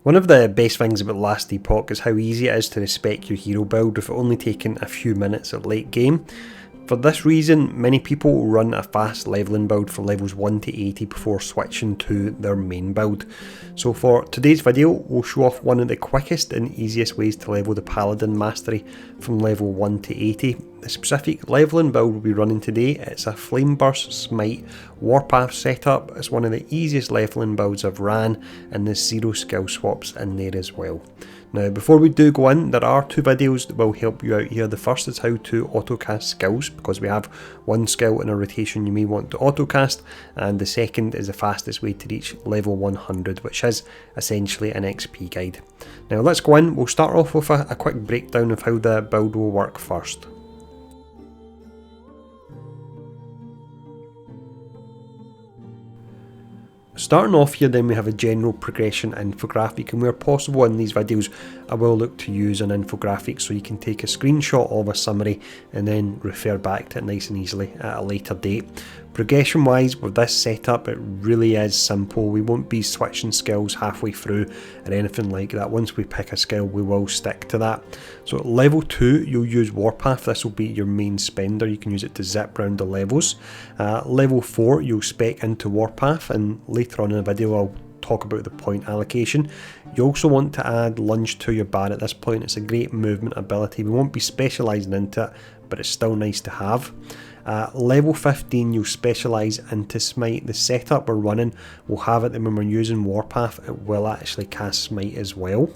One of the best things about last Epoch is how easy it is to respec your hero build with it only taking a few minutes at late game. For this reason, many people will run a fast leveling build for levels 1 to 80 before switching to their main build. So for today's video, we'll show off one of the quickest and easiest ways to level the Paladin mastery from level 1 to 80. The specific leveling build we'll be running today, it's a Flame Burst Smite Warpath setup. It's one of the easiest leveling builds I've ran, and there's 0 skill swaps in there as well. Now before we do go in, there are 2 videos that will help you out here. The first is how to autocast skills, because we have one skill in a rotation you may want to autocast, and the second is the fastest way to reach level 100, which is essentially an XP guide. Now let's go in. We'll start off with a quick breakdown of how the build will work first. Starting off here, then we have a general progression infographic, and where possible in these videos I will look to use an infographic so you can take a screenshot of a summary and then refer back to it nice and easily at a later date. Progression wise, with this setup, it really is simple. We won't be switching skills halfway through or anything like that. Once we pick a skill, we will stick to that. So at level 2, you'll use Warpath. This will be your main spender. You can use it to zip round the levels. Level 4, you'll spec into Warpath, and later on in the video I'll talk about the point allocation. You also want to add lunge to your bar at this point. It's a great movement ability. We won't be specialising into it, but it's still nice to have. Level 15, you'll specialise into Smite. The setup we're running will have it that when we're using Warpath, it will actually cast Smite as well.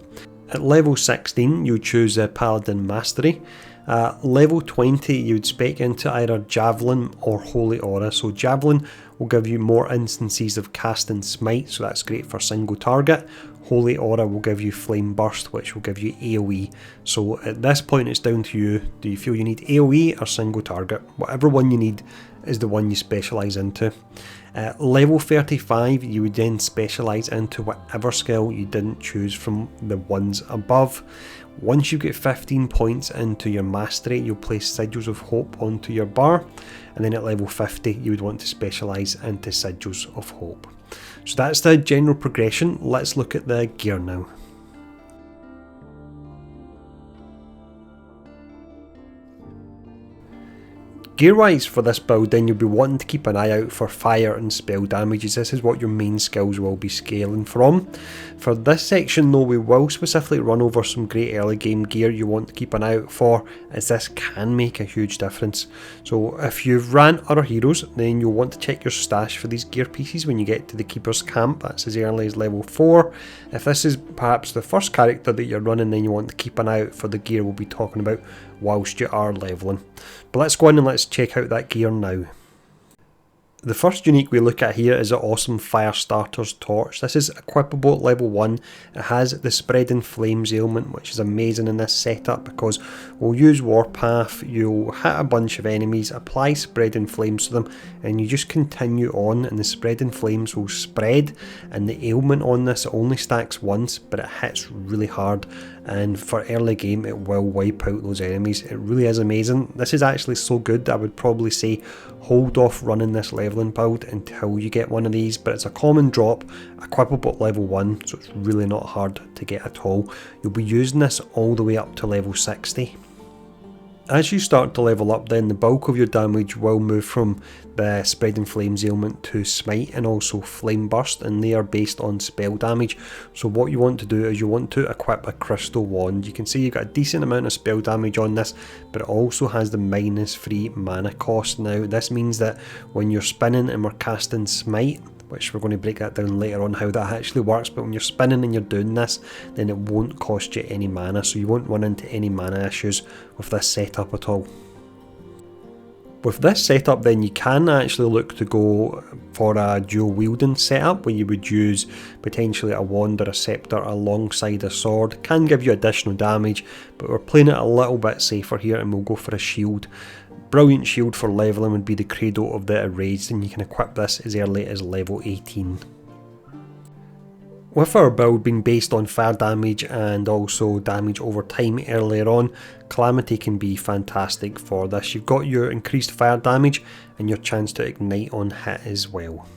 At level 16, you choose Paladin Mastery. Level 20, you'd spec into either Javelin or Holy Aura. So Javelin will give you more instances of casting Smite, so that's great for single target. Holy Aura will give you Flame Burst, which will give you AoE. So at this point it's down to you. Do you feel you need AoE or single target? Whatever one you need is the one you specialise into. Level 35, you would then specialise into whatever skill you didn't choose from the ones above. Once you get 15 points into your mastery, you'll place Sigils of Hope onto your bar, and then at level 50 you would want to specialise into Sigils of Hope. So that's the general progression. Let's look at the gear now. Gear wise for this build, then you'll be wanting to keep an eye out for fire and spell damages. This is what your main skills will be scaling from. For this section though, we will specifically run over some great early game gear you want to keep an eye out for, as this can make a huge difference. So if you've ran other heroes, then you'll want to check your stash for these gear pieces when you get to the Keeper's Camp. That's as early as level 4. If this is perhaps the first character that you're running, then you want to keep an eye out for the gear we'll be talking about whilst you are leveling. But let's go in and let's check out that gear now. The first unique we look at here is the awesome Firestarter's Torch. This is equipable at level 1. It has the Spreading Flames ailment, which is amazing in this setup because we'll use Warpath, you'll hit a bunch of enemies, apply Spreading Flames to them, and you just continue on, and the Spreading Flames will spread, and the ailment on this only stacks once, but it hits really hard, and for early game it will wipe out those enemies. It really is amazing. This is actually so good that I would probably say hold off running this leveling build until you get one of these, but it's a common drop, equipable at level 1, so it's really not hard to get at all. You'll be using this all the way up to level 60. As you start to level up, then the bulk of your damage will move from the Spreading Flames ailment to Smite and also Flame Burst, and they are based on spell damage. So what you want to do is you want to equip a Crystal Wand. You can see you've got a decent amount of spell damage on this, but it also has the -3 mana cost. Now this means that when you're spinning and we're casting Smite, which we're going to break that down later on how that actually works, but when you're spinning and you're doing this, then it won't cost you any mana, so you won't run into any mana issues with this setup at all. With this setup then you can actually look to go for a dual wielding setup where you would use potentially a wand or a scepter alongside a sword. It can give you additional damage, but we're playing it a little bit safer here and we'll go for a shield. Brilliant shield for leveling would be the Credo of the Erased, and you can equip this as early as level 18. With our build being based on fire damage and also damage over time earlier on, Calamity can be fantastic for this. You've got your increased fire damage and your chance to ignite on hit as well.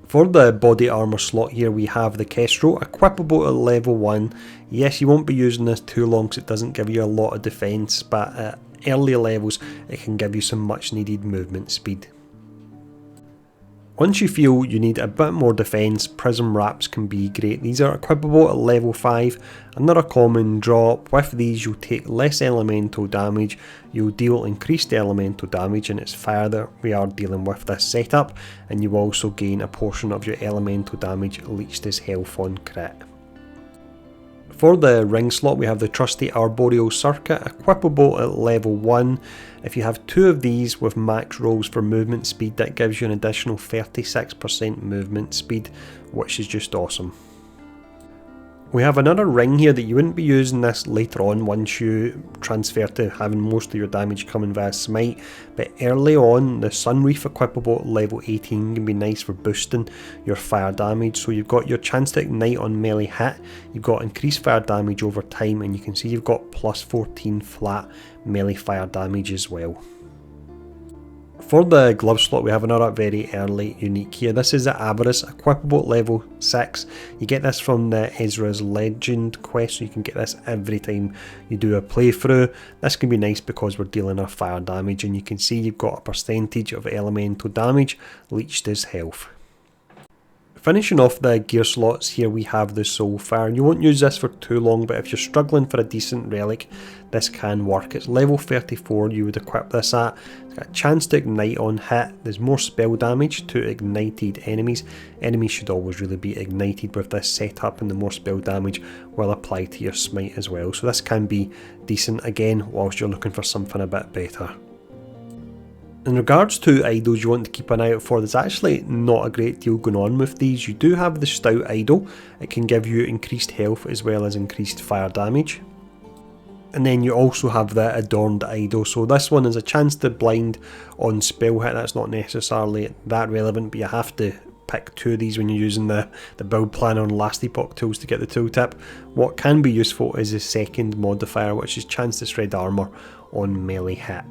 For the body armour slot here we have the Kestrel, equipable at level 1. Yes, you won't be using this too long because it doesn't give you a lot of defence, but at earlier levels it can give you some much needed movement speed. Once you feel you need a bit more defence, Prism Wraps can be great. These are equipable at level 5, another common drop. With these you'll take less elemental damage, you'll deal increased elemental damage, and it's fire that we are dealing with this setup, and you also gain a portion of your elemental damage leached as health on crit. For the ring slot we have the trusty Arboreal Circuit, equipable at level 1. If you have 2 of these with max rolls for movement speed, that gives you an additional 36% movement speed, which is just awesome. We have another ring here that you wouldn't be using this later on once you transfer to having most of your damage coming via smite, but early on the Sunreef equipable at level 18 can be nice for boosting your fire damage. So you've got your chance to ignite on melee hit, you've got increased fire damage over time, and you can see you've got plus 14 flat melee fire damage as well. For the glove slot we have another very early unique here. This is the Avarice, equipable at level 6. You get this from the Ezra's Legend quest, so you can get this every time you do a playthrough. This can be nice because we're dealing with fire damage, and you can see you've got a percentage of elemental damage leached as health. Finishing off the gear slots here we have the Soulfire. You won't use this for too long, but if you're struggling for a decent relic, this can work. It's level 34 you would equip this at. It's got a chance to ignite on hit. There's more spell damage to ignited enemies. Enemies should always really be ignited with this setup, and the more spell damage will apply to your smite as well. So this can be decent again whilst you're looking for something a bit better. In regards to idols you want to keep an eye out for, there's actually not a great deal going on with these. You do have the Stout idol, it can give you increased health as well as increased fire damage. And then you also have the Adorned idol, so this one is a chance to blind on spell hit. That's not necessarily that relevant, but you have to pick 2 of these when you're using the build planner on last Epoch tools to get the tooltip. What can be useful is the second modifier, which is chance to shred armour on melee hit.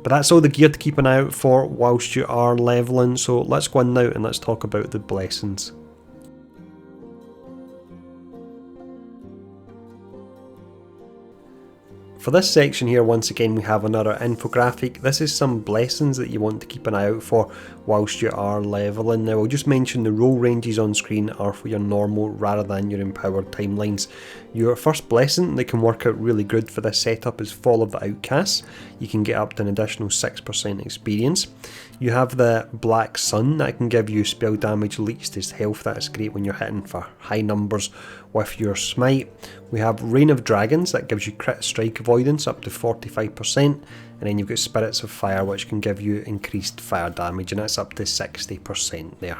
But that's all the gear to keep an eye out for whilst you are leveling, so let's go in now and let's talk about the blessings. For this section here, once again we have another infographic. This is some blessings that you want to keep an eye out for whilst you are leveling. Now I'll just mention the roll ranges on screen are for your normal rather than your empowered timelines. Your first blessing that can work out really good for this setup is Fall of the Outcasts. You can get up to an additional 6% experience. You have the Black Sun that can give you spell damage leached as health. That is great when you're hitting for high numbers with your smite. We have Reign of Dragons that gives you crit strike avoidance up to 45%, and then you've got Spirits of Fire which can give you increased fire damage, and that's up to 60% there.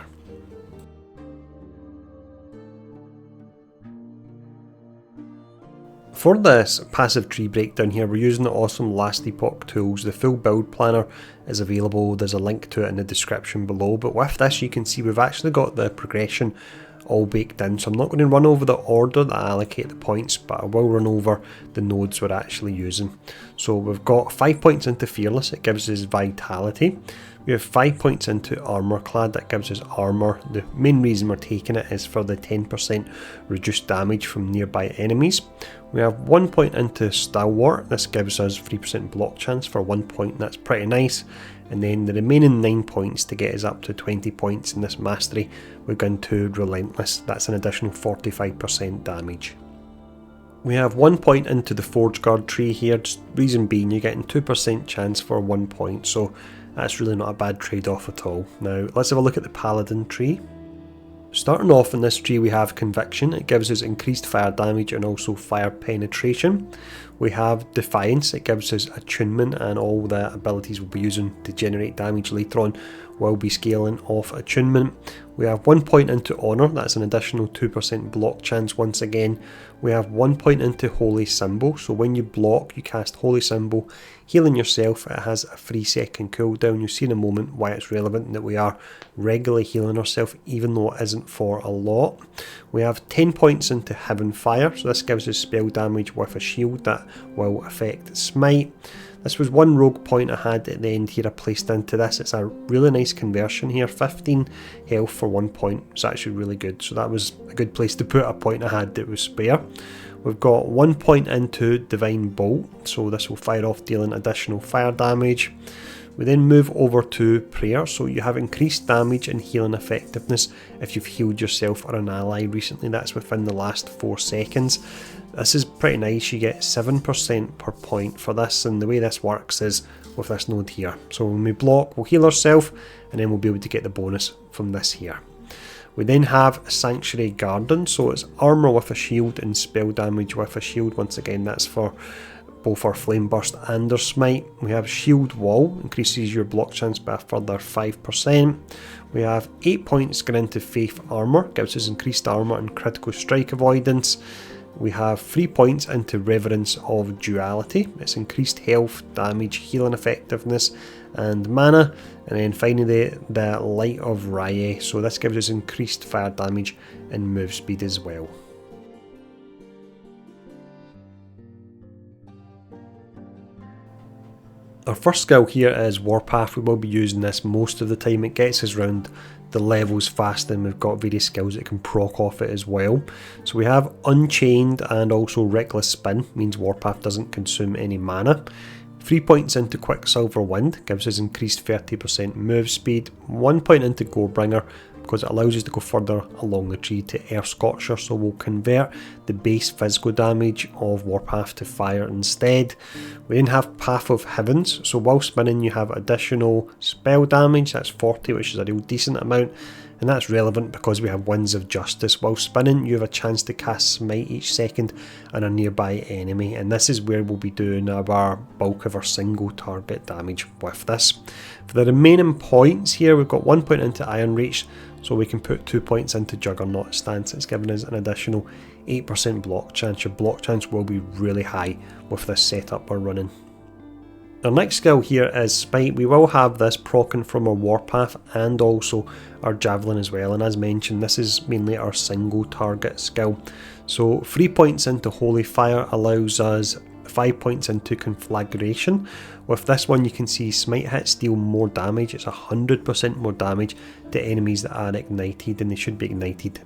For this passive tree breakdown here, we're using the awesome Last Epoch tools. The full build planner is available, there's a link to it in the description below, but with this you can see we've actually got the progression all baked in, so I'm not going to run over the order that I allocate the points, but I will run over the nodes we're actually using. So we've got 5 points into Fearless, it gives us Vitality. We have 5 points into Armour Clad, that gives us Armour. The main reason we're taking it is for the 10% reduced damage from nearby enemies. We have 1 point into Stalwart, this gives us 3% block chance for 1 point, that's pretty nice. And then the remaining 9 points to get us up to 20 points in this mastery, we're going to Relentless, that's an additional 45% damage. We have 1 point into the Forge Guard tree here, reason being you're getting 2% chance for 1 point, so that's really not a bad trade-off at all. Now let's have a look at the Paladin tree. Starting off in this tree we have Conviction, it gives us increased fire damage and also fire penetration. We have Defiance, it gives us attunement, and all the abilities we'll be using to generate damage later on will be scaling off attunement. We have 1 point into Honour, that's an additional 2% block chance once again. We have 1 point into Holy Symbol, so when you block you cast Holy Symbol, healing yourself, it has a 3-second cooldown. You'll see in a moment why it's relevant that we are regularly healing ourselves even though it isn't for a lot. We have 10 points into Heaven Fire, so this gives us spell damage with a shield that will affect Smite. This was one rogue point I had at the end here I placed into this. It's a really nice nice conversion here. 15 health for 1 point. It's actually really good. So that was a good place to put a point I had that was spare. We've got 1 point into Divine Bolt, so this will fire off, dealing additional fire damage. We then move over to Prayer, so you have increased damage and healing effectiveness if you've healed yourself or an ally recently. That's within the last 4 seconds. This is pretty nice. You get 7% per point for this, and the way this works is with this node here. So when we block, we'll heal ourselves, and then we'll be able to get the bonus from this here. We then have Sanctuary Garden, so it's armour with a shield and spell damage with a shield. Once again, that's for both our Flame Burst and our Smite. We have Shield Wall, increases your block chance by a further 5%. We have 8 points going into Faith Armour, gives us increased armour and critical strike avoidance. We have 3 points into Reverence of Duality, it's increased health, damage, healing effectiveness and mana. And then finally the Light of Rye, so this gives us increased fire damage and move speed as well. Our first skill here is Warpath. We will be using this most of the time. It gets us around the levels fast, and we've got various skills that can proc off it as well. So we have Unchained and also Reckless Spin, means Warpath doesn't consume any mana. 3 points into Quicksilver Wind, gives us increased 30% move speed. 1 point into Gorebringer, because it allows us to go further along the tree to Air Scorcher, so we'll convert the base physical damage of Warpath to fire instead. We then have Path of Heavens, so while spinning you have additional spell damage, that's 40, which is a real decent amount, and that's relevant because we have Winds of Justice. While spinning you have a chance to cast Smite each second on a nearby enemy, and this is where we'll be doing our bulk of our single target damage with this. For the remaining points here, we've got 1 point into Iron Reach, so we can put 2 points into Juggernaut Stance. It's giving us an additional 8% block chance. Your block chance will be really high with this setup we're running. Our next skill here is Smite. We will have this proccing from our Warpath and also our Javelin as well, and as mentioned this is mainly our single target skill. So 3 points into Holy Fire allows us 5 points into Conflagration. With this one you can see Smite hits deal more damage. It's 100% more damage to enemies that are ignited, and they should be ignited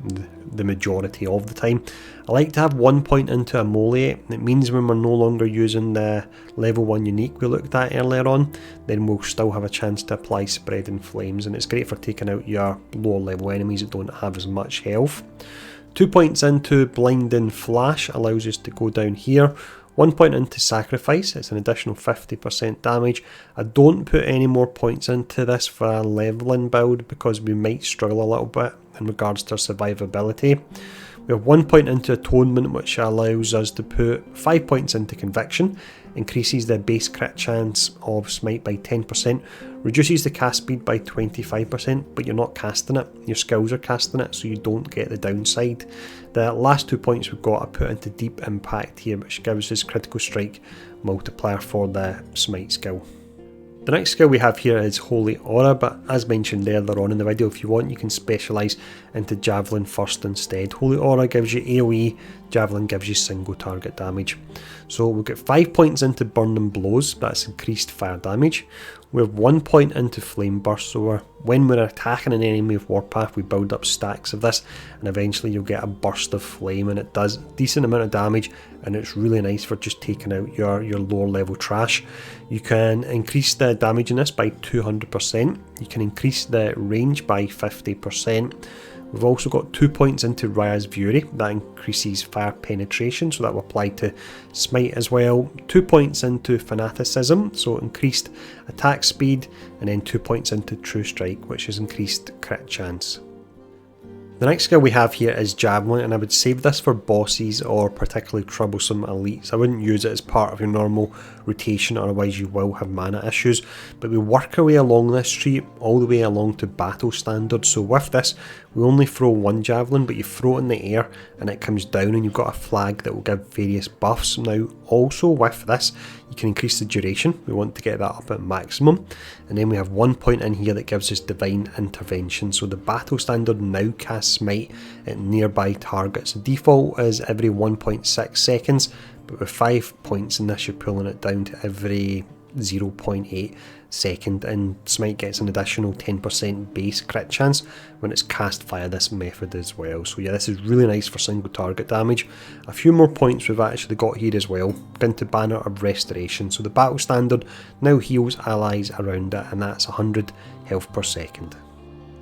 the majority of the time. I like to have 1 point into Immolate. It means when we're no longer using the level 1 unique we looked at earlier on, then we'll still have a chance to apply Spreading Flames, and it's great for taking out your lower level enemies that don't have as much health. 2 points into Blinding Flash allows us to go down here. 1 point into Sacrifice, it's an additional 50% damage. I don't put any more points into this for a leveling build because we might struggle a little bit in regards to our survivability. We have 1 point into Atonement, which allows us to put 5 points into Conviction, increases the base crit chance of Smite by 10%, reduces the cast speed by 25%, but you're not casting it, your skills are casting it, so you don't get the downside. The last 2 points we've got are put into Deep Impact here, which gives us critical strike multiplier for the Smite skill. The next skill we have here is Holy Aura, but as mentioned earlier on in the video, if you want you can specialise into Javelin first instead. Holy Aura gives you AoE, Javelin gives you single target damage. So we'll get 5 points into Burning Blows, that's increased fire damage. We have 1 point into Flame Burst, so when we're attacking an enemy with Warpath we build up stacks of this, and eventually you'll get a burst of flame, and it does a decent amount of damage, and it's really nice for just taking out your lower level trash. You can increase the damage in this by 200%, you can increase the range by 50%. We've also got 2 points into Raya's Fury, that increases fire penetration, so that will apply to Smite as well. 2 points into Fanaticism, so increased attack speed, and then 2 points into True Strike, which is increased crit chance. The next skill we have here is Javelin, and I would save this for bosses or particularly troublesome elites. I wouldn't use it as part of your normal rotation, otherwise you will have mana issues, but we work our way along this tree all the way along to battle standard. So with this we only throw one Javelin, but you throw it in the air and it comes down and you've got a flag that will give various buffs. Now also with this you can increase the duration, we want to get that up at maximum, and then we have 1 point in here that gives us Divine Intervention. So the battle standard now casts Smite at nearby targets. The default is every 1.6 seconds, but with 5 points in this you're pulling it down to every 0.8 second, and Smite gets an additional 10% base crit chance when it's cast via this method as well. So yeah, this is really nice for single target damage. A few more points we've actually got here as well. Into Banner of Restoration. So the battle standard now heals allies around it, and that's 100 health per second.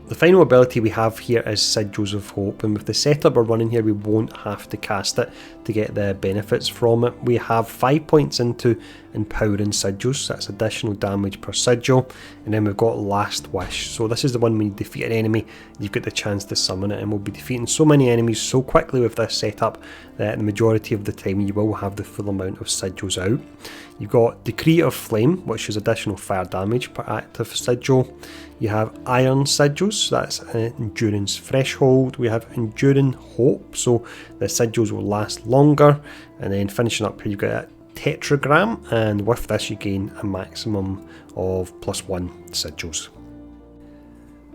The final ability we have here is Sigils of Hope, and with the setup we're running here we won't have to cast it to get the benefits from it. We have 5 points into Empowering Sigils, so that's additional damage per sigil, and then we've got Last Wish. So this is the one when you defeat an enemy, you've got the chance to summon it, and we'll be defeating so many enemies so quickly with this setup that the majority of the time you will have the full amount of sigils out. You've got Decree of Flame, which is additional fire damage per active sigil. You have Iron Sigils, so that's an Endurance Threshold. We have Enduring Hope, so the sigils will last longer. And then finishing up here, you've got a Tetragram, and with this you gain a maximum of +1 sigils.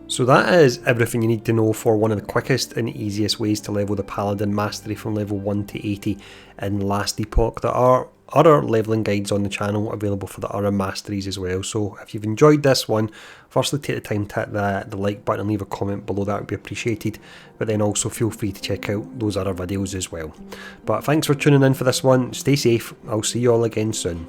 So that is everything you need to know for one of the quickest and easiest ways to level the Paladin Mastery from level 1 to 80 in last Epoch. There are other leveling guides on the channel available for the other masteries as well. So if you've enjoyed this one, firstly take the time to hit the like button and leave a comment below, that would be appreciated. But then also feel free to check out those other videos as well. But thanks for tuning in for this one, stay safe, I'll see you all again soon.